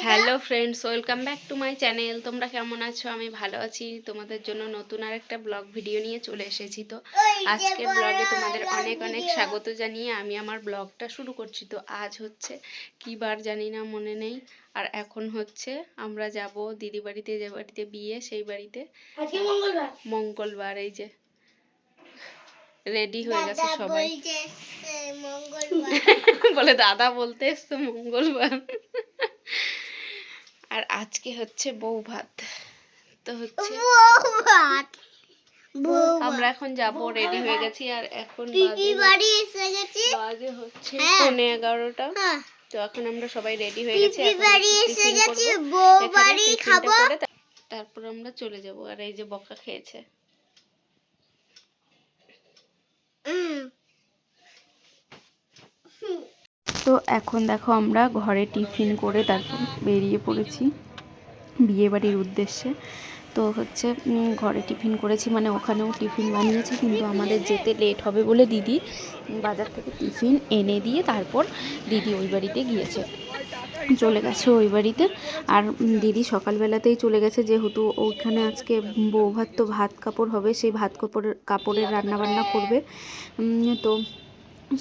Hello friends, welcome back to my channel. তোমরা কেমন আছো? আমি ভালো আছি। তোমাদের জন্য নতুন আর একটা ব্লগ ভিডিও নিয়ে চলে এসেছি। তো আজকে ব্লগে তোমাদের অনেক অনেক স্বাগত জানিয়ে আমি আমার ব্লগটা শুরু করছি। তো আজ হচ্ছে কী বার জানি না, মনে নেই। আর এখন হচ্ছে আমরা যাব দিদি বাড়িতে, যে বাড়িতে বিয়ে সেই বাড়িতে। মঙ্গলবার। এই যে রেডি হয়ে গেছে সবাই। বলে দাদা বলতে এসছো মঙ্গলবার। আর আজকে হচ্ছে বউ ভাত। তো হচ্ছে আমরা এখন যাব, রেডি হয়ে গেছি। আর এখন বাজে হচ্ছে 11:15। তো এখন আমরা সবাই রেডি হয়ে গেছি, তারপর আমরা চলে যাব। আর এই যে বকা খেয়েছে। তো এখন দেখো আমরা ঘরে টিফিন করে তারপর বেরিয়ে পড়েছি বিয়েবাড়ির উদ্দেশ্যে। তো হচ্ছে ঘরে টিফিন করেছি, মানে ওখানেও টিফিন বানিয়েছি, কিন্তু আমাদের যেতে লেট হবে বলে দিদি বাজার থেকে টিফিন এনে দিয়ে তারপর দিদি ওই বাড়িতে গিয়েছে, চলে গেছে ওই বাড়িতে। আর দিদি সকালবেলাতেই চলে গেছে, যেহেতু ওইখানে আজকে বউ ভাত, তো ভাত কাপড় হবে, সেই ভাত কাপড়ের রান্নাবান্না করবে। তো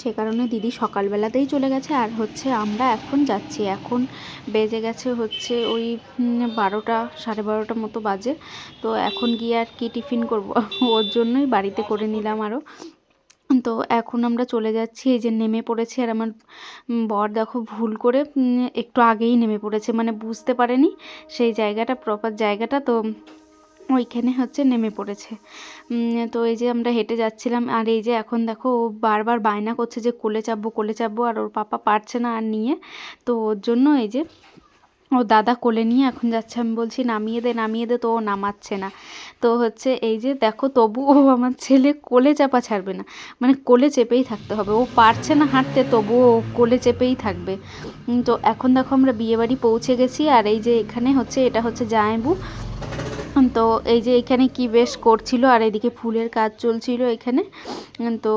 সে কারণে দিদি সকালবেলাতেই চলে গেছে। আর হচ্ছে আমরা এখন যাচ্ছি, এখন বেজে গেছে হচ্ছে ওই 12টা 12:30 মতো বাজে। তো এখন গিয়ে আর কি টিফিন করব, ওর জন্যই বাড়িতে করে নিলাম আরও। তো এখন আমরা চলে যাচ্ছি, এই যে নেমে পড়েছি। আর আমার বর দেখো ভুল করে একটু আগেই নেমে পড়েছে, মানে বুঝতে পারেনি সেই জায়গাটা, প্রপার জায়গাটা। তো ওইখানে হচ্ছে নেমে পড়েছে। তো এই যে আমরা হেঁটে যাচ্ছিলাম। আর এই যে এখন দেখো ও বারবার বায়না করছে যে কোলে চাপবো, আর ওর পাপা পারছে না আর নিয়ে। তো ওর জন্য এই যে ও দাদা কোলে নিয়ে এখন যাচ্ছে। আমি বলছি নামিয়ে দে, তো ও নামাচ্ছে না। তো হচ্ছে এই যে দেখো, তবু ও আমার ছেলে কোলে চাপা ছাড়বে না, মানে কোলে চেপেই থাকতে হবে। ও পারছে না হাঁটতে, তবুও ও কোলে চেপেই থাকবে। তো এখন দেখো আমরা বিয়েবাড়ি পৌঁছে গেছি। আর এই যে এখানে হচ্ছে, এটা হচ্ছে জামাইবু। তো এই যে এখানে কি বেশ করছিল, আর এদিকে ফুলের কাজ চলছিল এখানে। তো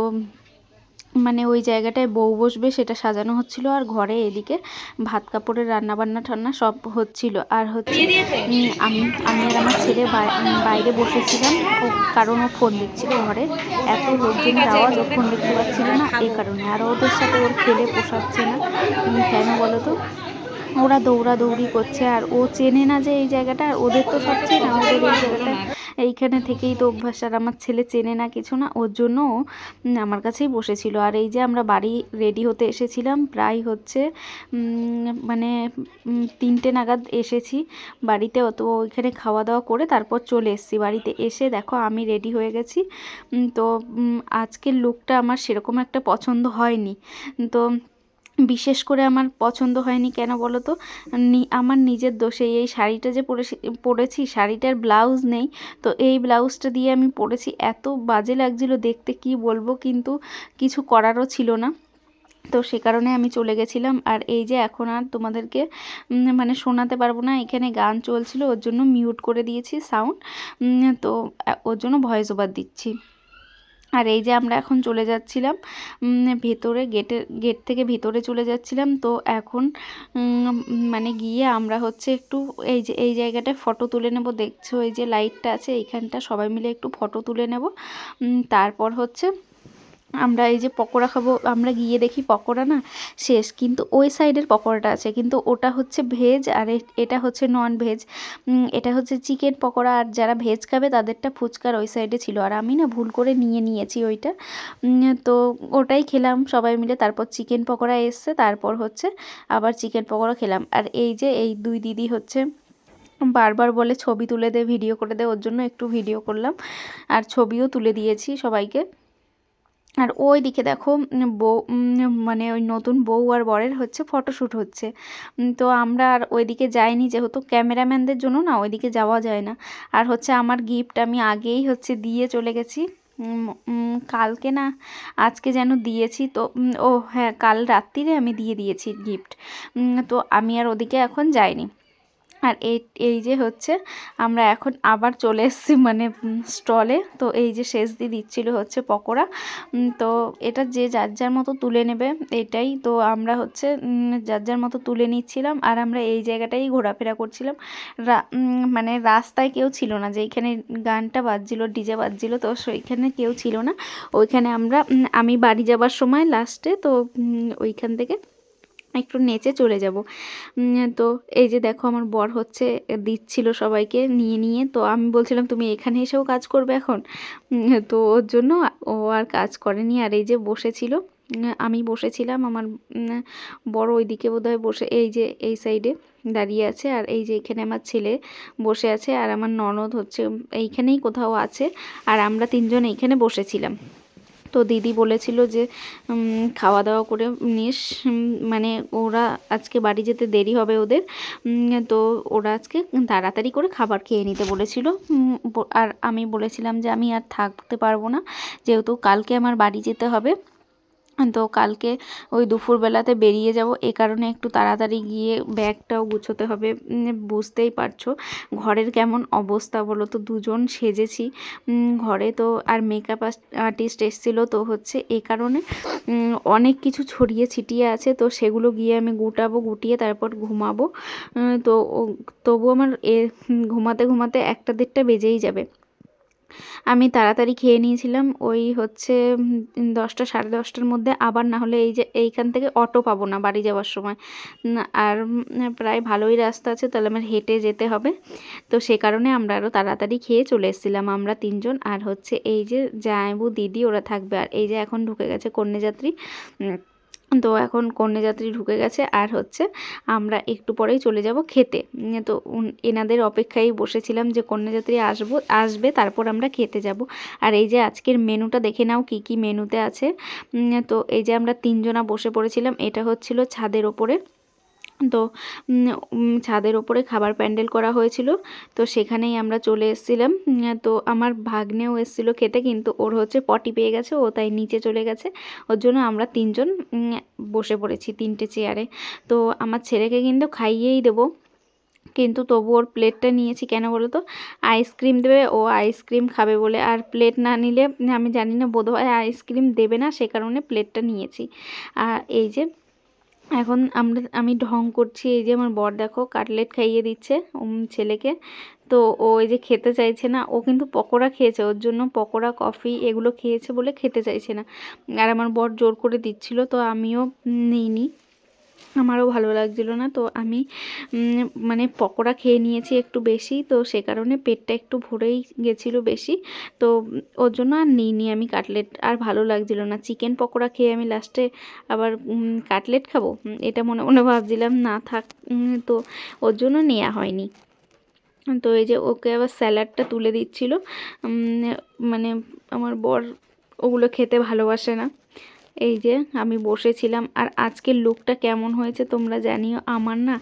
মানে ওই জায়গাটায় বউ বসবে সেটা সাজানো হচ্ছিল। আর ঘরে এদিকে ভাত কাপড়ের রান্না সব হচ্ছিল। আর হচ্ছে আমি আর আমার ছেলে বাইরে বসেছিলাম, কারণ ও ফোন দেখছিল ঘরে। এত লোকজনের আওয়াজ, ও ফোন দেখতে পাচ্ছিল না, এই কারণে। আর ওদের সাথে ওর খেলে পোষাচ্ছে না। কেন বলো তো, ওরা দৌড়াদৌড়ি করছে, আর ও চেনে না যে এই জায়গাটা। আর ওদের তো সব চেনা, ওদের এই জায়গাটা এইখানে থেকেই তো অভ্যাস। আর আমার ছেলে চেনে না কিছু না, ওর জন্য আমার কাছেই বসেছিল। আর এই যে আমরা বাড়ি রেডি হতে এসেছিলাম, প্রায় হচ্ছে মানে 3টে নাগাদ এসেছি বাড়িতে। তো ওইখানে খাওয়া দাওয়া করে তারপর চলে এসেছি বাড়িতে। এসে দেখো আমি রেডি হয়ে গেছি। তো আজকের লুকটা আমার সেরকম একটা পছন্দ হয়নি। তো বিশেষ করে আমার পছন্দ হয়নি কেন বলো তো, আমার নিজের দোষে। এই শাড়িটা যে পরেছি, শাড়িটার ব্লাউজ নেই। তো এই ব্লাউজটা দিয়ে আমি পরেছি, এত বাজে লাগছিল দেখতে, কি বলবো, কিন্তু কিছু করারও ছিল না। তো সে কারণে আমি চলে গেছিলাম। আর এই যে এখন আর তোমাদেরকে মানে শোনাতে পারবো না, এখানে গান চলছিল, ওর জন্য মিউট করে দিয়েছি সাউন্ড। তো ওর জন্য ভয়েস ওভার দিচ্ছি। আর এই যে আমরা এখন চলে যাচ্ছিলাম ভেতরে, গেট থেকে ভেতরে চলে যাচ্ছিলাম। তো এখন মানে গিয়ে আমরা হচ্ছে একটু এই যে এই জায়গাটায় ফটো তুলে নেব। দেখছো এই যে লাইটটা আছে এইখানটা, সবাই মিলে একটু ফটো তুলে নেব। তারপর হচ্ছে আমরা এই যে পকোড়া খাবো। আমরা গিয়ে দেখি পকোড়া না শেষ, কিন্তু ওই সাইডের পকোড়াটা আছে, কিন্তু ওটা হচ্ছে ভেজ, আর এটা হচ্ছে নন ভেজ। এটা হচ্ছে চিকেন পকোড়া, আর যারা ভেজ খাবে তাদেরটা ফুচকার ওই সাইডে ছিল। আর আমি না ভুল করে নিয়েছি ওইটা। তো ওটাই খেলাম সবাই মিলে। তারপর চিকেন পকোড়া এসছে, তারপর হচ্ছে আবার চিকেন পকোড়া খেলাম। আর এই যে এই দুই দিদি হচ্ছে বারবার বলে ছবি তুলে দে, ভিডিও করে দে, ওর জন্য একটু ভিডিও করলাম, আর ছবিও তুলে দিয়েছি সবাইকে। আর ওই দিকে দেখো বউ, মানে ওই নতুন বউ আর বরের হচ্ছে ফটোশ্যুট হচ্ছে। তো আমরা আর ওইদিকে যাইনি, যেহেতু ক্যামেরাম্যানদের জন্য না ওইদিকে যাওয়া যায় না। আর হচ্ছে আমার গিফট আমি আগেই হচ্ছে দিয়ে চলে গেছি, কালকে না আজকে যেন দিয়েছি। তো ও হ্যাঁ, কাল রাত্রিরে আমি দিয়ে দিয়েছি গিফট। তো আমি আর ওদিকে এখন যাইনি। আর এই এই যে হচ্ছে আমরা এখন আবার চলে এসেছি মানে স্টলে। তো এই যে শেষ দিয়ে দিচ্ছিলো হচ্ছে পকোড়া। তো এটা যে যার যার মতো তুলে নেবে এটাই। তো আমরা হচ্ছে যার যার মতো তুলে নিচ্ছিলাম আর আমরা এই জায়গাটাই ঘোরাফেরা করছিলাম। মানে রাস্তায় কেউ ছিল না, যেইখানে গানটা বাজছিল ডিজে বাজছিল তো সেইখানে কেউ ছিল না। ওইখানে আমরা আমি বাড়ি যাবার সময় লাস্টে তো ওইখান থেকে একটু নেচে চলে যাব। তো এই যে দেখো আমার বর হচ্ছে দিচ্ছিল সবাইকে নিয়ে নিয়ে। তো আমি বলছিলাম তুমি এখানে এসেও কাজ করবে এখন। তো ওর জন্য ও আর কাজ করেনি। আর এই যে বসেছিল, আমি বসেছিলাম, আমার বড় ওইদিকে বোধহয় বসে এই যে এই সাইডে দাঁড়িয়ে আছে। আর এই যে এখানে আমার ছেলে বসে আছে আর আমার ননদ হচ্ছে এইখানেই কোথাও আছে। আর আমরা তিনজন এইখানে বসেছিলাম। তো দিদি বলেছিল যে খাওয়া দাওয়া করে নিস, মানে ওরা আজকে বাড়ি যেতে দেরি হবে ওদের। তো ওরা আজকে তাড়াতাড়ি করে খাবার খেয়ে নিতে বলেছিল। আর আমি বলেছিলাম যে আমি আর থাকতে পারবো না, যেহেতু কালকে আমার বাড়ি যেতে হবে। তো কালকে ওই দুপুরবেলাতে বেরিয়ে যাব, এ কারণে একটু তাড়াতাড়ি গিয়ে ব্যাগটাও গুছোতে হবে। বুঝতেই পারছো ঘরের কেমন অবস্থা বলো তো, দুজন সেজেছি ঘরে তো, আর মেকআপ আর্টিস্ট এসেছিলো তো হচ্ছে এ কারণে অনেক কিছু ছড়িয়ে ছিটিয়ে আছে। তো সেগুলো গিয়ে আমি গুটাবো, গুটিয়ে তারপর ঘুমাবো। তো তবু আমার ঘুমাতে ঘুমাতে 1টা 1:30টা বেজেই যাবে। আমি তাড়াতাড়ি খেয়ে নিয়েছিলাম ওই হচ্ছে 10টা 10:30টার মধ্যে। আবার না হলে এই যে এইখান থেকে অটো পাবো না বাড়ি যাওয়ার সময়। আর প্রায় ভালোই রাস্তা আছে, তাহলে আমার হেঁটে যেতে হবে। তো সে কারণে আমরা আরও তাড়াতাড়ি খেয়ে চলে এসেছিলাম আমরা তিনজন। আর হচ্ছে এই যে জামাইবু দিদি ওরা থাকবে। আর এই যে এখন ঢুকে গেছে কন্যাযাত্রী। তো এখন কন্যাযাত্রী ঢুকে গেছে আর হচ্ছে আমরা একটু পরেই চলে যাব খেতে। তো এনাদের অপেক্ষায় বসেছিলাম যে কন্যাযাত্রী আসবে তারপর আমরা খেতে যাব। আর এই যে আজকের মেনুটা দেখে নাও কি কি মেনুতে আছে। তো এই যে আমরা তিনজনা বসে পড়েছিলাম, এটা হচ্ছিল ছাদের ওপরে। তো ছাদের ওপরে খাবার প্যান্ডেল করা হয়েছিল, তো সেখানেই আমরা চলে এসেছিলাম। তো আমার ভাগ্নেও এসেছিলো খেতে, কিন্তু ওর হচ্ছে পটি পেয়ে গেছে, ও তাই নিচে চলে গেছে। ওর জন্য আমরা তিনজন বসে পড়েছি 3টে চেয়ারে। তো আমার ছেলেকে কিন্তু খাইয়েই দেবো, কিন্তু তবু ওর প্লেটটা নিয়েছি কেন বলো তো, আইসক্রিম দেবে, ও আইসক্রিম খাবে বলে। আর প্লেট না নিলে আমি জানি না, বোধহয় আইসক্রিম দেবে না, সে কারণে প্লেটটা নিয়েছি। আর এই যে এখন আমি ঢং করছি, এই যে আমার বর দেখো কাটলেট খাইয়ে দিচ্ছে ছেলেকে। তো ও এই যে খেতে চাইছে না, ও কিন্তু পকোড়া খেয়েছে, ওর জন্য পকোড়া কফি এগুলো খেয়েছে বলে খেতে চাইছে না। আর আমার বর জোর করে দিচ্ছিল, তো আমিও নিইনি, আমারও ভালো লাগছিল না। তো আমি মানে পকোড়া খেয়ে নিয়েছি একটু বেশি, তো সে কারণে পেটটা একটু ভরেই গেছিলো বেশি। তো ওর জন্য আর নিইনি আমি কাটলেট, আর ভালো লাগছিল না। চিকেন পকোড়া খেয়ে আমি লাস্টে আবার কাটলেট খাবো, এটা মনে মনে ভাবছিলাম, না থাক। তো ওর জন্য নেওয়া হয়নি। তো এই যে ওকে আবার স্যালাডটা তুলে দিচ্ছিল, মানে আমার বর ওগুলো খেতে ভালোবাসে না। এই যে আমি বসেছিলাম। আর আজকের লুকটা কেমন হয়েছে তোমরা জানিও, আমার না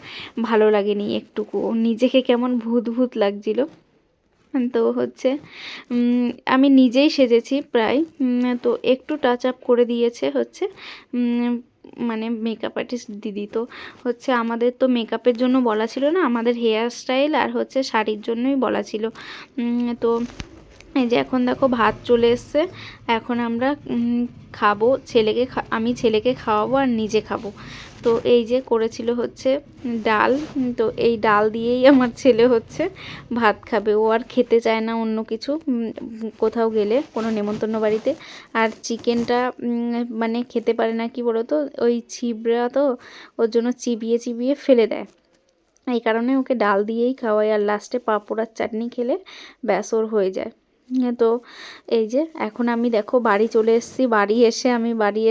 ভালো লাগেনি একটুকু, নিজেকে কেমন ভূত ভূত লাগছিল। তো হচ্ছে আমি নিজেই সেজেছি প্রায়, তো একটু টাচ আপ করে দিয়েছে হচ্ছে মানে মেকআপ আর্টিস্ট দিদি। তো হচ্ছে আমাদের তো মেকআপের জন্য বলা ছিল না, আমাদের হেয়ার স্টাইল আর হচ্ছে শাড়ির জন্যই বলা ছিল। তো এই যে এখন দেখো ভাত চলে এসছে, এখন আমরা খাবো। আমি ছেলেকে খাওয়াবো আর নিজে খাবো। তো এই যে করেছিল হচ্ছে ডাল, তো এই ডাল দিয়েই আমার ছেলে হচ্ছে ভাত খাবে, ও আর খেতে চায় না অন্য কিছু কোথাও গেলে কোনো নেমন্তন্ন বাড়িতে। আর চিকেনটা মানে খেতে পারে না, কি বলো তো, ওই ছিবড়া তো, ওর জন্য চিবিয়ে চিবিয়ে ফেলে দেয়, এই কারণে ওকে ডাল দিয়েই খাওয়াই। আর লাস্টে পাঁপড় আর চাটনি খেলে ব্যাস ওর হয়ে যায়। তো এই যে এখন আমি দেখো বাড়ি চলে এসেছি, বাড়ি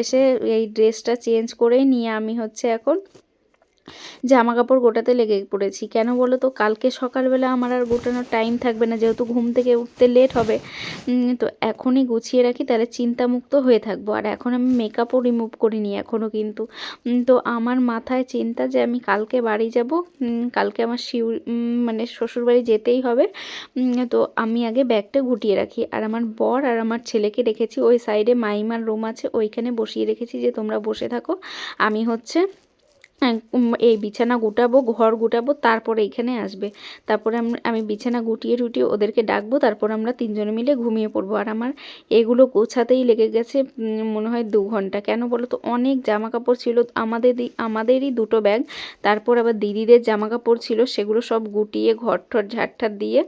এসে এই ড্রেসটা চেঞ্জ করে নিয়ে আমি হচ্ছে এখন জামা কাপড় গোটাতে লেগে পড়েছি। কেন বলো তো, কালকে সকালবেলা আমার আর গোটানোর টাইম থাকবে না, যেহেতু ঘুম থেকে উঠতে লেট হবে। তো এখনই গুছিয়ে রাখি, তাহলে চিন্তামুক্ত হয়ে থাকবো। আর এখন আমি মেকআপও রিমুভ করিনি এখনও কিন্তু। তো আমার মাথায় চিন্তা যে আমি কালকে বাড়ি যাব, কালকে আমার মানে শ্বশুরবাড়ি যেতেই হবে। তো আমি আগে ব্যাগটা গুটিয়ে রাখি। আর আমার বর আর আমার ছেলেকে রেখেছি ওই সাইডে, মাইমার রুম আছে ওইখানে বসিয়ে রেখেছি, যে তোমরা বসে থাকো, আমি হচ্ছে এই বিছানা গুটাবো, ঘর গুটাবো, তারপরে এখানে আসবে। তারপরে আমি বিছানা গুটিয়ে টুটিয়ে ওদেরকে ডাকবো, তারপর আমরা 3 জনে মিলে ঘুমিয়ে পড়বো। আর আমার এগুলো গোছাতেই লেগে গেছে মনে হয় 2 ঘন্টা। কেন বলো তো, অনেক জামা কাপড় ছিল আমাদেরই 2টো ব্যাগ, তারপর আবার দিদিদের জামা কাপড় ছিল, সেগুলো সব গুটিয়ে ঘর ঠর ঝাড় দিয়ে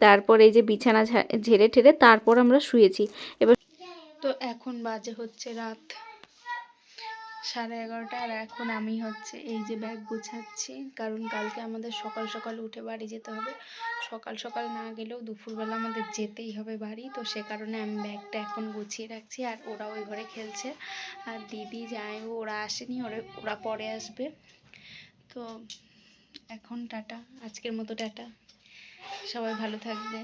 তারপর এই যে বিছানা ঝেড়ে ঠেড়ে তারপর আমরা শুয়েছি। এবার তো এখন বাজে হচ্ছে রাত 11:30, আর এখন আমি হচ্ছে এই যে ব্যাগ গুছাচ্ছি, কারণ কালকে আমাদের সকাল সকাল উঠে বাড়ি যেতে হবে। সকাল সকাল না গেলেও দুপুরবেলা আমাদের যেতেই হবে বাড়ি, তো সে কারণে আমি ব্যাগটা এখন গুছিয়ে রাখছি। আর ওরা ওই ঘরে খেলছে, আর দিদি জামাইবাবু ওরা আসেনি, ওরা পরে আসবে। তো এখন টাটা, আজকের মতো টাটা, সবাই ভালো থাকবে।